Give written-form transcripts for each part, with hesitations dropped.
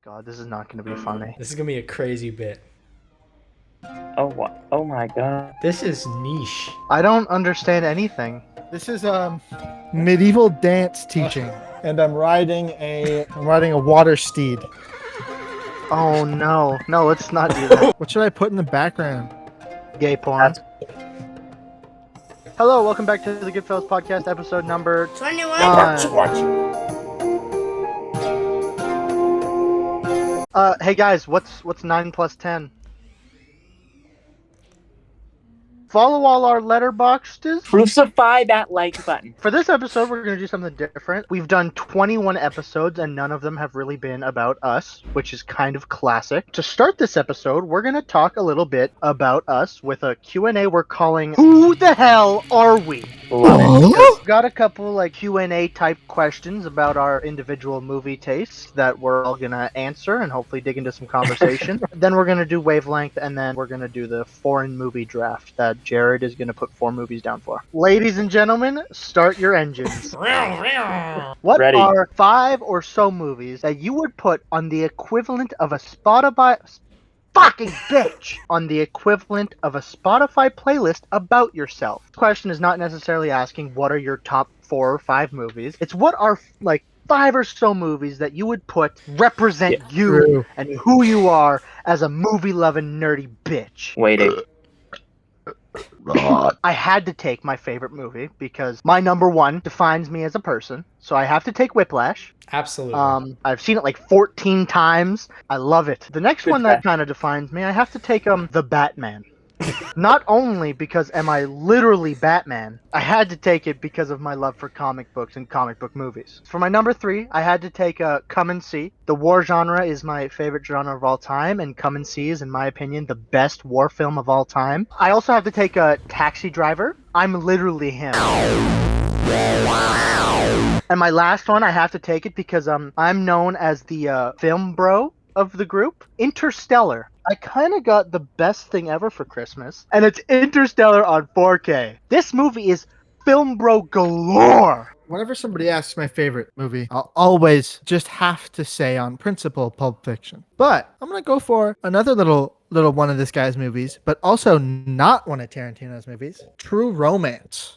God, this is not going to be funny. This is gonna be a crazy bit. Oh, what? Oh my god. This is niche. I don't understand anything. This is medieval dance teaching, and I'm riding a water steed. Oh no. No, let's not do that. What should I put in the background? Gay porn. Hello, welcome back to the Goodfellas podcast, episode number 21. Hey guys, what's 9 plus 10? Follow all our letterboxes. Crucify that like button. For this episode, we're going to do something different. We've done 21 episodes, and none of them have really been about us, which is kind of classic. To start this episode, we're going to talk a little bit about us with a Q&A we're calling Who the Hell Are We? Love it. We've got a couple like Q&A type questions about our individual movie tastes that we're all going to answer and hopefully dig into some conversation. Then we're going to do Wavelength, and then we're going to do the foreign movie draft that Jared is going to put 4 movies down for. Ladies and gentlemen, start your engines. What Ready. are 5 or so movies that you would put on the equivalent of a Spotify... Fucking bitch! On the equivalent of a Spotify playlist about yourself. The question is not necessarily asking what are your top 4 or 5 movies. It's what are, like, 5 or so movies that you would put represent you True. and who you are as a movie-loving nerdy bitch. Waiting. I had to take my favorite movie because my number 1 defines me as a person. So I have to take Whiplash. Absolutely. I've seen it like 14 times. I love it. The next Good one that fact. kind of defines me, I have to take The Batman. Not only because am I literally Batman, I had to take it because of my love for comic books and comic book movies. For my number 3, I had to take Come and See. The war genre is my favorite genre of all time, and Come and See is, in my opinion, the best war film of all time. I also have to take Taxi Driver. I'm literally him. And my last one, I have to take it because I'm known as the film bro of the group. Interstellar. I kind of got the best thing ever for Christmas, and it's Interstellar on 4K. This movie is film bro galore. Whenever somebody asks my favorite movie, I'll always just have to say on principle Pulp Fiction. But I'm going to go for another little one of this guy's movies, but also not one of Tarantino's movies. True Romance.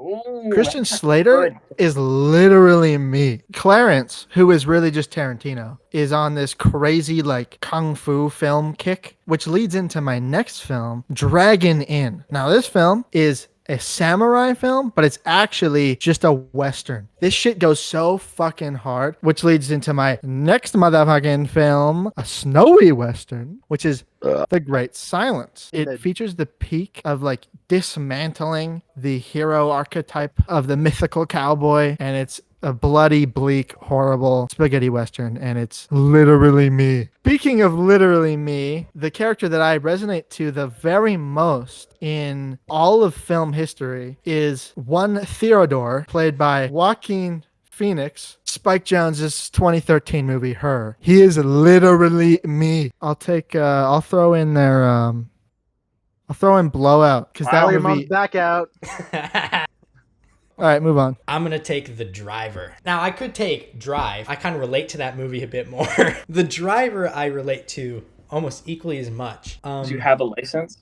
Ooh, Christian that's Slater good. is literally me. Clarence, who is really just Tarantino, is on this crazy like kung fu film kick, which leads into my next film, Dragon Inn. Now this film is a samurai film, but it's actually just a Western. This shit goes so fucking hard, which leads into my next motherfucking film, a snowy Western, which is The Great Silence. It features the peak of like dismantling the hero archetype of the mythical cowboy, and it's a bloody, bleak, horrible spaghetti Western, and it's literally me. Speaking of literally me, the character that I resonate to the very most in all of film history is one Theodore, played by Joaquin Phoenix, Spike Jonze's 2013 movie, Her. He is literally me. I'll throw in there, I'll throw in Blowout, because that Wow, your movie... mom's back out. All right, move on. I'm gonna take The Driver. Now, I could take Drive. I kind of relate to that movie a bit more. The Driver I relate to almost equally as much. Do you have a license?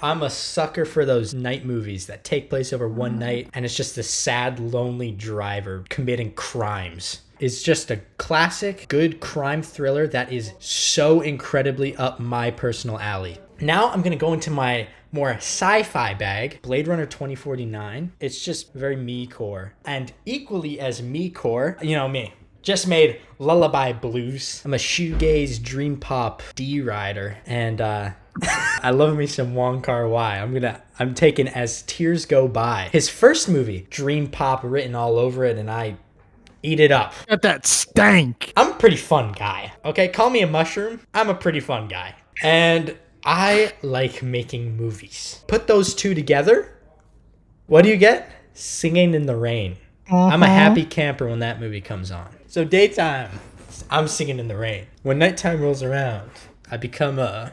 I'm a sucker for those night movies that take place over one night, and it's just a sad, lonely driver committing crimes. It's just a classic, good crime thriller that is so incredibly up my personal alley. Now I'm gonna go into my more sci-fi bag, Blade Runner 2049. It's just very me-core. And equally as me-core, you know me, just made Lullaby Blues. I'm a shoegaze, dream pop D-rider, and I love me some Wong Kar-wai. I'm taking As Tears Go By. His first movie, dream pop written all over it, and I eat it up. Got that stank. I'm a pretty fun guy, okay? Call me a mushroom. I'm a pretty fun guy. And I like making movies. Put those two together, what do you get? Singing in the Rain. I'm a happy camper when that movie comes on. So daytime, I'm singing in the rain. When nighttime rolls around, I become a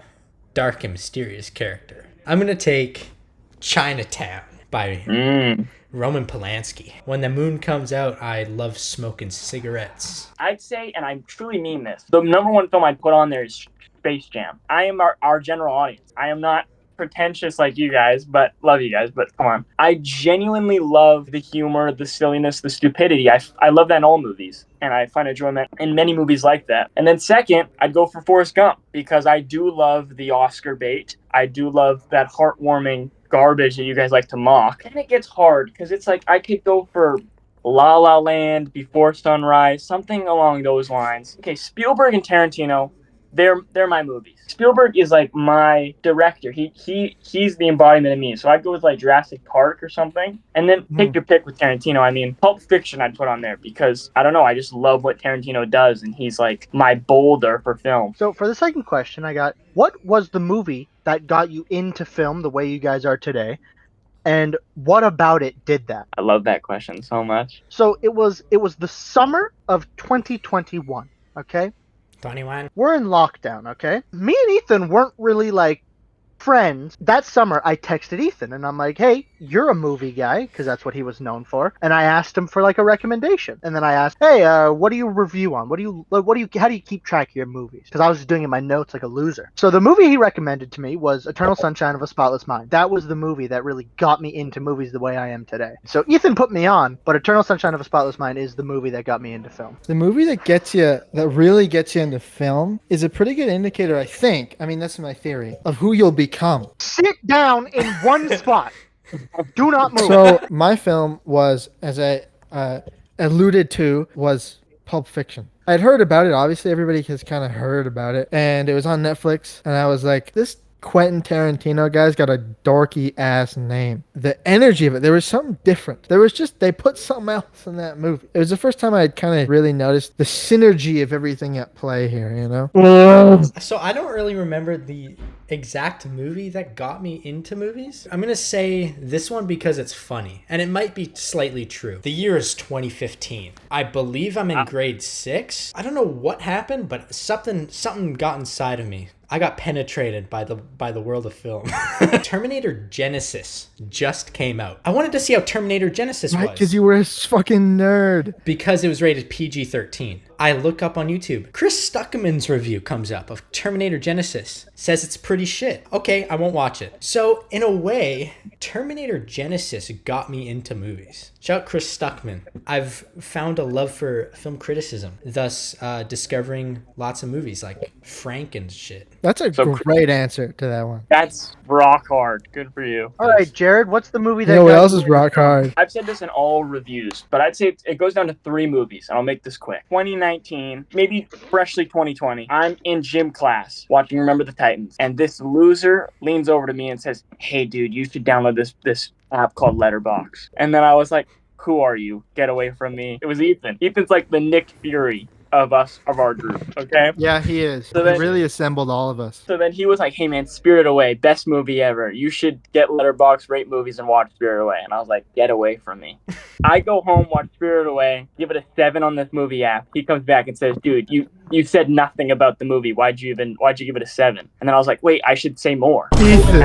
dark and mysterious character. I'm gonna take Chinatown by Roman Polanski. When the moon comes out, I love smoking cigarettes. I'd say, and I truly mean this, the number one film I'd put on there is Space Jam. I am our general audience. I am not pretentious like you guys, but love you guys, but come on. I genuinely love the humor, the silliness, the stupidity. I love that in all movies, and I find enjoyment in many movies like that. And then second, I'd go for Forrest Gump, because I do love the Oscar bait. I do love that heartwarming garbage that you guys like to mock. And it gets hard, because it's like I could go for La La Land, Before Sunrise, something along those lines. Okay, Spielberg and Tarantino, they're my movies. Spielberg is like my director. He's the embodiment of me. So I'd go with like Jurassic Park or something. And then take your pick with Tarantino. I mean, Pulp Fiction I'd put on there, because I don't know, I just love what Tarantino does, and he's like my boulder for film. So for the second question, I got, what was the movie that got you into film the way you guys are today? And what about it did that? I love that question so much. So it was the summer of 2021, okay? 21. We're in lockdown, okay? Me and Ethan weren't really like friends. That summer I texted Ethan and I'm like, hey, you're a movie guy, because that's what he was known for. And I asked him for like a recommendation. And then I asked, hey, what do you review on? How do you keep track of your movies? Because I was just doing it in my notes like a loser. So the movie he recommended to me was Eternal Sunshine of a Spotless Mind. That was the movie that really got me into movies the way I am today. So Ethan put me on, but Eternal Sunshine of a Spotless Mind is the movie that got me into film. The movie that really gets you into film is a pretty good indicator, I think. I mean, that's my theory of who you'll become. Sit down in one spot. Do not move. So my film was, as I alluded to, was Pulp Fiction. I'd heard about it. Obviously, everybody has kind of heard about it. And it was on Netflix. And I was like, this Quentin Tarantino guy's got a dorky ass name. The energy of it, there was something different. They put something else in that movie. It was the first time I had kind of really noticed the synergy of everything at play here, you know? So I don't really remember the exact movie that got me into movies. I'm going to say this one because it's funny, and it might be slightly true. The year is 2015. I believe I'm in grade 6. I don't know what happened, but something got inside of me. I got penetrated by the world of film. Terminator Genesis just came out. I wanted to see how Terminator Genesis was. Because you were a fucking nerd. Because it was rated PG-13. I look up on YouTube. Chris Stuckman's review comes up of Terminator Genesis. Says it's pretty shit. Okay, I won't watch it. So, in a way, Terminator Genesis got me into movies. Shout out Chris Stuckman. I've found a love for film criticism, thus discovering lots of movies like Frank and shit. That's a great answer to that one. That's rock hard. Good for you. All right, Jared, what's the movie that You know what got else you is rock hard? I've said this in all reviews, but I'd say it goes down to 3 movies, and I'll make this quick. 2019, maybe freshly 2020. I'm in gym class watching Remember the Titans, and this loser leans over to me and says, hey, dude, you should download this app called Letterboxd. And then I was like, who are you? Get away from me. It was Ethan. Ethan's like the Nick Fury of our group, okay? Yeah, he is. So He then- really assembled all of us. So then he was like, hey man, Spirit Away, best movie ever. You should get Letterboxd, rate movies, and watch Spirit Away. And I was like, get away from me. I go home, watch Spirit Away, give it a 7 on this movie app. He comes back and says, dude, you said nothing about the movie. Why'd you give it a 7? And then I was like, wait, I should say more. Ethan.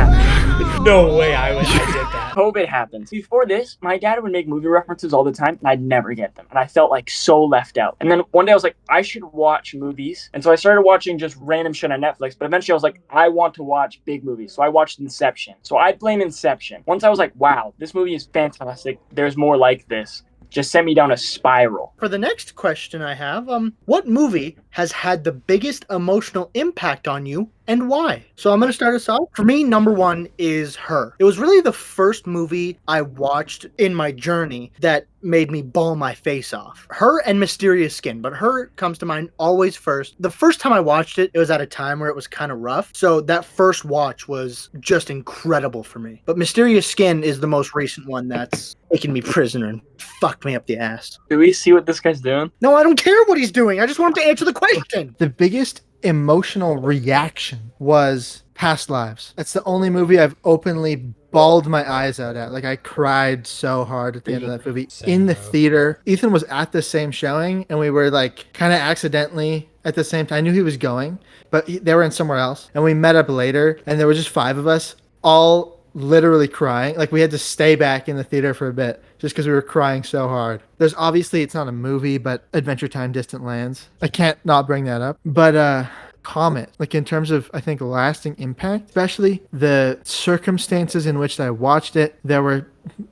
No way I did that. COVID happens. Before this, my dad would make movie references all the time, and I'd never get them. And I felt like so left out. And then one day I was like, I should watch movies. And so I started watching just random shit on Netflix. But eventually I was like, I want to watch big movies. So I watched Inception. So I blame Inception. Once I was like, wow, this movie is fantastic. There's more like this. Just sent me down a spiral. For the next question I have, what movie has had the biggest emotional impact on you and why? So I'm going to start us off. For me, number 1 is Her. It was really the first movie I watched in my journey that made me bawl my face off. Her and Mysterious Skin, but Her comes to mind always first. The first time I watched it, it was at a time where it was kind of rough. So that first watch was just incredible for me. But Mysterious Skin is the most recent one that's taken me prisoner and fucked me up the ass. Do we see what this guy's doing? No, I don't care what he's doing. I just want him to answer the question. The biggest emotional reaction was Past Lives. That's the only movie I've openly bawled my eyes out at. Like, I cried so hard at the end of that movie. Same, In the bro. theater. Ethan was at the same showing, and we were like kind of accidentally at the same time. I knew he was going, but they were in somewhere else. And we met up later, and there were just 5 of us, all literally crying. Like, we had to stay back in the theater for a bit just because we were crying so hard. There's obviously, it's not a movie, but Adventure Time Distant Lands. I can't not bring that up. But Comet, like in terms of, I think, lasting impact, especially the circumstances in which I watched it, there were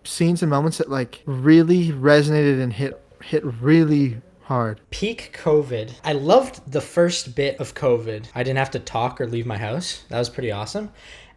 scenes and moments that like really resonated and hit really hard. Peak COVID. I loved the first bit of COVID. I didn't have to talk or leave my house. That was pretty awesome.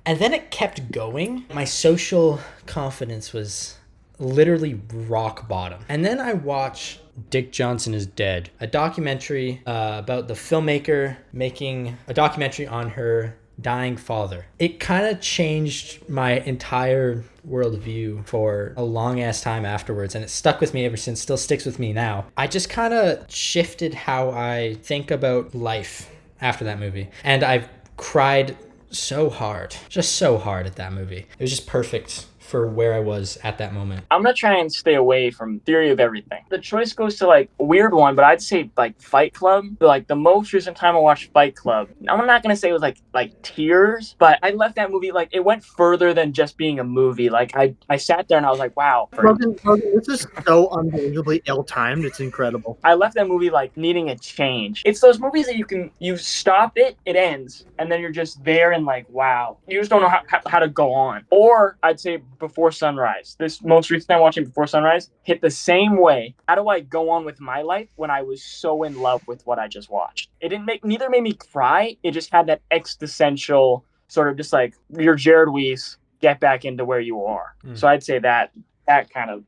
And then it kept going. My social confidence was literally rock bottom. And then I watched Dick Johnson is Dead, a documentary about the filmmaker making a documentary on her dying father. It kind of changed my entire worldview for a long ass time afterwards, and it stuck with me ever since, still sticks with me now. I just kind of shifted how I think about life after that movie, and I've cried so hard, just so hard at that movie. It was just perfect for where I was at that moment. I'm gonna try and stay away from Theory of Everything. The choice goes to like a weird one, but I'd say like Fight Club. Like the most recent time I watched Fight Club, I'm not gonna say it was like tears, but I left that movie like it went further than just being a movie. Like I sat there and I was like, wow. Logan, this is so unbelievably ill-timed. It's incredible. I left that movie like needing a change. It's those movies that you stop it, it ends, and then you're just there and like, wow. You just don't know how to go on. Or I'd say Before Sunrise. This most recent time watching Before Sunrise hit the same way. How do I go on with my life when I was so in love with what I just watched? It neither made me cry. It just had that existential sort of just like, you're Jared Weiss, get back into where you are. So I'd say that kind of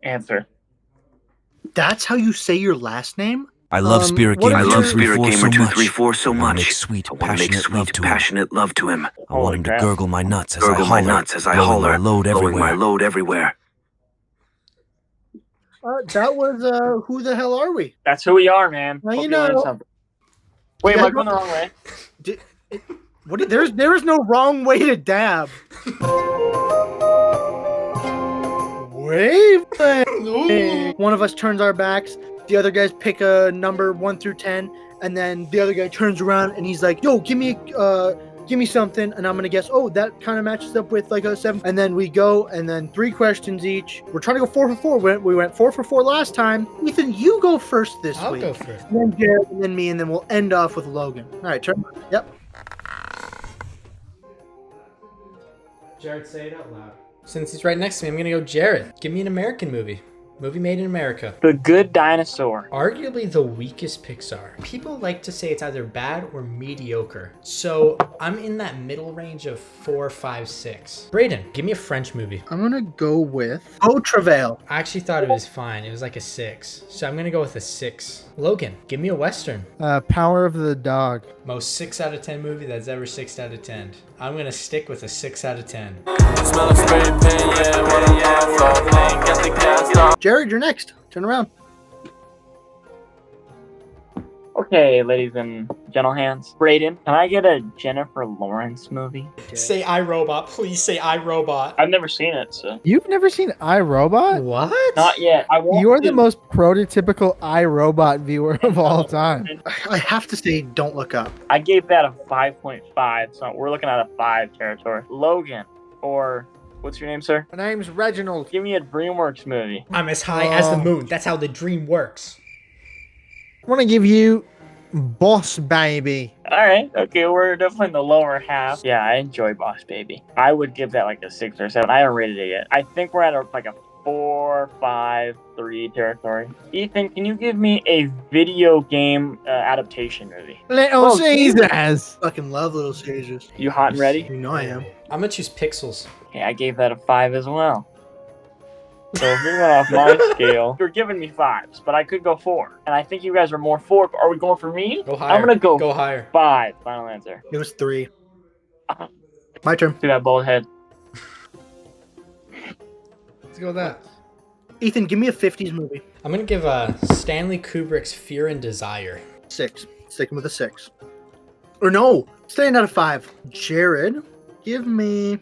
answer. That's how you say your last name? I love Spirit Gamer 234 so much. I want to make sweet, passionate love to him. I want him to gurgle my nuts as I blowing holler, my load everywhere. That was Who the Hell Are We? That's who we are, man. Now Hope you learned know. something. Wait, am I going the wrong way? There is no wrong way to dab. Wavelength. One of us turns our backs. The other guys pick a number 1 through 10, and then the other guy turns around and he's like, "Yo, give me something," and I'm gonna guess. Oh, that kind of matches up with like a 7. And then we go, and then 3 questions each. We're trying to go 4 for 4. We went 4 for 4 last time. Ethan, you go first this I'll week. go first. And then Jared, and then me, and then we'll end off with Logan. All right, turn. Yep. Jared, say it out loud. Since he's right next to me, I'm gonna go Jared. Give me an American movie. Movie made in America. The Good Dinosaur. Arguably the weakest Pixar. People like to say it's either bad or mediocre. So I'm in that middle range of 4, 5, 6. Brayden, give me a French movie. I'm gonna go with Oh Travail. I actually thought it was fine. It was like a 6. So I'm gonna go with a 6. Logan, give me a Western. Power of the Dog. Most 6 out of 10 movie that's ever 6 out of 10. I'm gonna stick with a 6 out of 10. Jared, you're next. Turn around. Okay, ladies and gentle hands. Brayden, can I get a Jennifer Lawrence movie? Say iRobot. Please say iRobot. I've never seen it, so. You've never seen iRobot? What? Not yet. I won't. You are the most prototypical iRobot viewer of all time. I have to say, don't look up. I gave that a 5.5, so we're looking at a 5 territory. Logan, or what's your name, sir? My name's Reginald. Give me a DreamWorks movie. I'm as high as the moon. That's how the dream works. I want to give you Boss Baby. All right. Okay, we're definitely in the lower half. Yeah, I enjoy Boss Baby. I would give that like a 6 or 7. I haven't rated it yet. I think we're at like a 4, 5, 3 territory. Ethan, can you give me a video game adaptation movie? Little Caesars. Fucking love Little Caesars. You hot and ready? You know I am. I'm gonna choose Pixels. Okay, I gave that a 5 as well. So if we went off my scale, you're giving me 5s, but I could go 4. And I think you guys are more 4. Are we going for me? Go higher. I'm gonna go Go higher. 5. Final answer. It was 3. My turn. See that bald head. Let's go with that. Ethan, give me a 50s movie. I'm gonna give Stanley Kubrick's Fear and Desire. 6. Sticking with a 6. Or no, staying out of 5. Jared, give me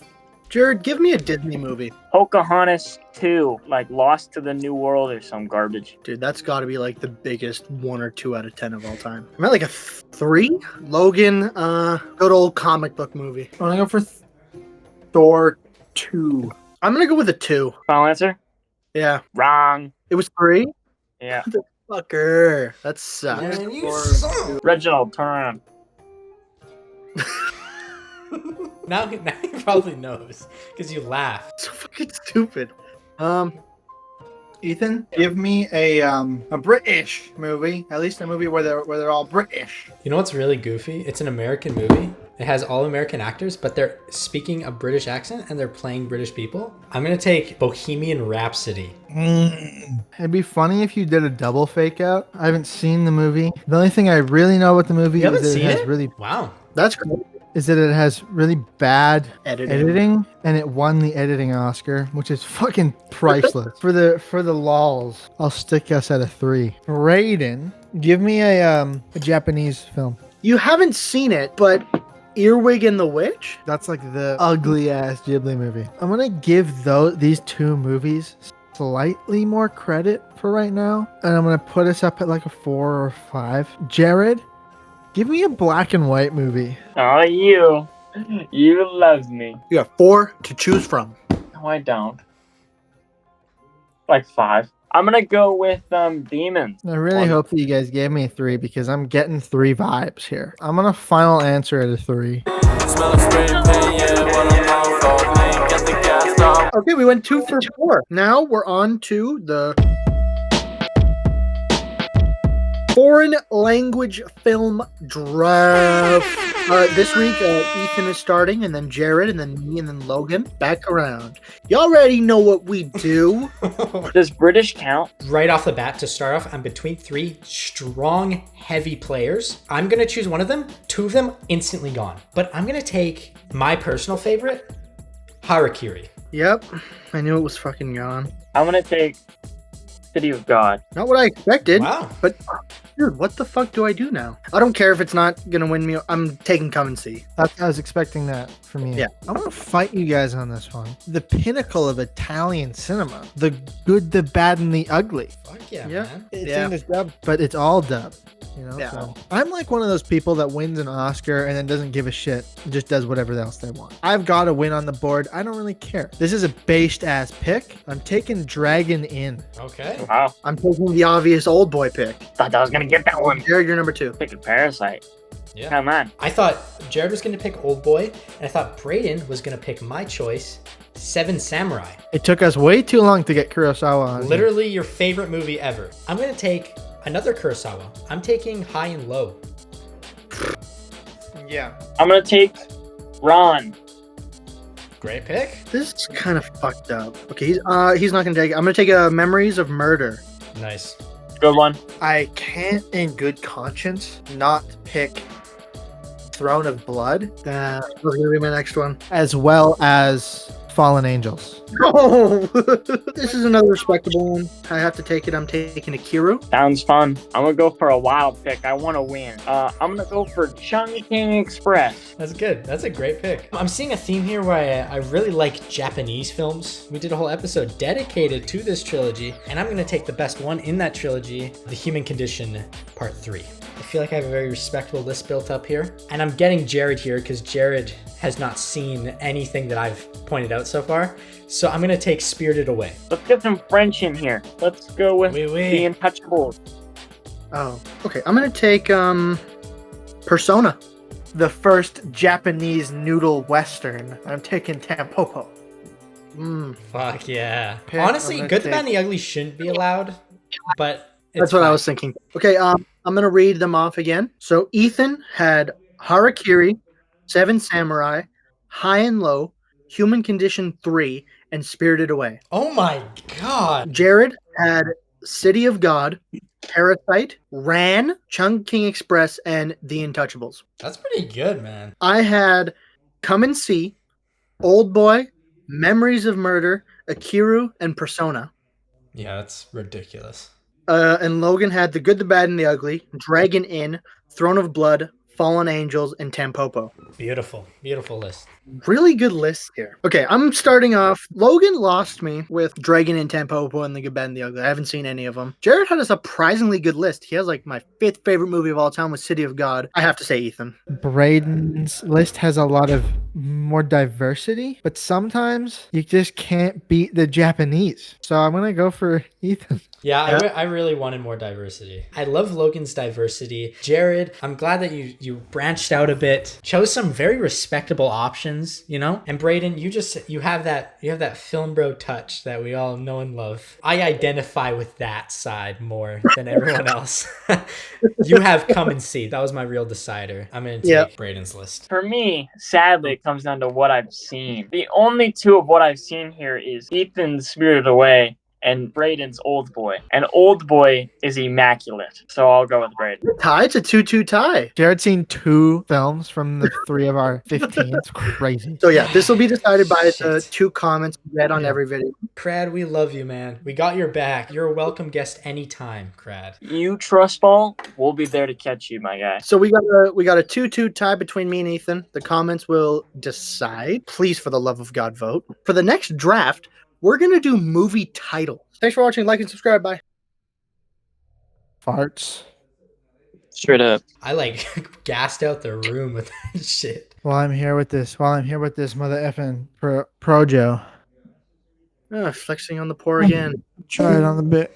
a Disney movie. Pocahontas 2, like Lost to the New World or some garbage. Dude, that's got to be like the biggest 1 or 2 out of 10 of all time. I'm at like a 3. Logan, good old comic book movie. I'm gonna go for Thor 2. I'm gonna go with a 2. Final answer? Yeah. Wrong. It was 3? Yeah. Fucker. That sucks. Man, you suck. Reginald, turn around. Now he probably knows because you laughed. So fucking stupid. Ethan, give me a British movie, at least a movie where they're all British. You know what's really goofy? It's an American movie. It has all American actors, but they're speaking a British accent and they're playing British people. I'm gonna take Bohemian Rhapsody. It'd be funny if you did a double fake out. I haven't seen the movie. The only thing I really know about the movie You is haven't that seen it has it? really Wow. That's cool. really bad Editing. editing, and it won the editing Oscar, which is fucking priceless. for the lols, I'll stick us at a 3. Raiden, give me a Japanese film. You haven't seen it, but Earwig and the Witch? That's like the ugly ass Ghibli movie. I'm gonna give these 2 movies slightly more credit for right now, and I'm gonna put us up at like a 4 or 5. Jared, give me a black and white movie. Oh, you. You love me. You got 4 to choose from. No, I don't. Like 5. I'm gonna go with Demons. I really hope that you guys gave me a 3 because I'm getting 3 vibes here. I'm gonna final answer at a 3. Okay, we went 2 for 4. Now we're on to the foreign language film draft. This week, Ethan is starting, and then Jared, and then me, and then Logan. Back around. You already know what we do. Does British count? Right off the bat, to start off, I'm between 3 strong, heavy players. I'm gonna choose one of them. 2 of them instantly gone. But I'm gonna take my personal favorite, Harakiri. Yep, I knew it was fucking gone. I'm gonna take City of God. Not what I expected. Wow. But, dude, what the fuck do I do now? I don't care if it's not gonna win me. I'm taking Come and See. I was expecting that from you. Yeah. I'm gonna fight you guys on this one. The pinnacle of Italian cinema. The good, the bad, and the ugly. Fuck yeah, Yeah. man. It's Yeah. English dub, but it's all dub. You know, Yeah. so I'm like one of those people that wins an Oscar and then doesn't give a shit, and just does whatever else they want. I've got a win on the board. I don't really care. This is a based ass pick. I'm taking Dragon Inn. Okay. Wow. I'm taking the obvious old boy pick. Thought I was gonna get that one. Jared, you're number 2. Picking Parasite. Yeah. Come on. I thought Jared was gonna pick Old Boy, and I thought Brayden was gonna pick my choice, Seven Samurai. It took us way too long to get Kurosawa on. here. Literally your favorite movie ever. I'm gonna take another Kurosawa. I'm taking High and Low. Yeah. I'm gonna take Ron. Great pick. This is kind of fucked up. Okay, he's not gonna take it. I'm gonna take Memories of Murder. Nice. Good one. I can't, in good conscience, not pick Throne of Blood, That was gonna be my next one. as well as Fallen Angels. Oh, this is another respectable one. I have to take it. I'm taking Akiru. Sounds fun. I'm gonna go for a wild pick. I want to win. I'm gonna go for Chungking Express. That's good. That's a great pick. I'm seeing a theme here where I really like Japanese films. We did a whole episode dedicated to this trilogy, and I'm going to take the best one in that trilogy, The Human Condition Part 3. I feel like I have a very respectable list built up here. And I'm getting Jared here because Jared has not seen anything that I've pointed out so far. So I'm going to take Spirited Away. Let's get some French in here. Let's go with Oui, oui. The Untouchables. Oh, okay. I'm gonna take Persona. The first Japanese noodle western. I'm taking Tampopo. Fuck yeah. Pick, Honestly, I'm gonna Good, the take- Bad, and the Ugly shouldn't be allowed, but That's what I was thinking. Okay, I'm gonna read them off again. So Ethan had Harakiri, Seven Samurai, High and Low, Human Condition 3, and Spirited Away. Oh my god. Jared had City of God, Parasite, Ran, Chungking Express, and The Untouchables. That's pretty good, man. I had Come and See, Old Boy, Memories of Murder, Akiru, and Persona. Yeah, that's ridiculous. And Logan had The Good, the Bad, and the Ugly, Dragon Inn, Throne of Blood, Fallen Angels, and Tampopo. Beautiful. Beautiful list. really good list here. Okay, I'm starting off. Logan lost me with Dragon and Tampopo and The Good, Bad, and the Ugly. I haven't seen any of them. Jared had a surprisingly good list. He has like my 5th favorite movie of all time with City of God. I have to say Ethan. Braden's list has a lot of more diversity, but sometimes you just can't beat the Japanese. So I'm gonna go for Ethan. Yeah, I really wanted more diversity. I love Logan's diversity. Jared, I'm glad that you branched out a bit, chose some very respectable options, you know? And Braden, you have that film bro touch that we all know and love. I identify with that side more than everyone else. You have Come and See. That was my real decider. I'm going to take Braden's list. For me, sadly, it comes down to what I've seen. The only two of what I've seen here is Ethan's Spirited Away and Braden's Old Boy. And Old Boy is immaculate, so I'll go with Braden. Tie? It's a 2-2 tie. Jared's seen 2 films from the 3 of our 15. It's crazy. So yeah, this will be decided by the 2 comments read on every video. Crad, we love you, man. We got your back. You're a welcome guest anytime, Crad. You trust ball, we'll be there to catch you, my guy. So we got a 2-2 tie between me and Ethan. The comments will decide. Please, for the love of God, vote. For the next draft, we're going to do movie titles. Thanks for watching. Like and subscribe. Bye. Farts. Straight up. I like gassed out the room with that shit. While I'm here with this mother effing pro Joe. Flexing on the poor again. Try it on the bit.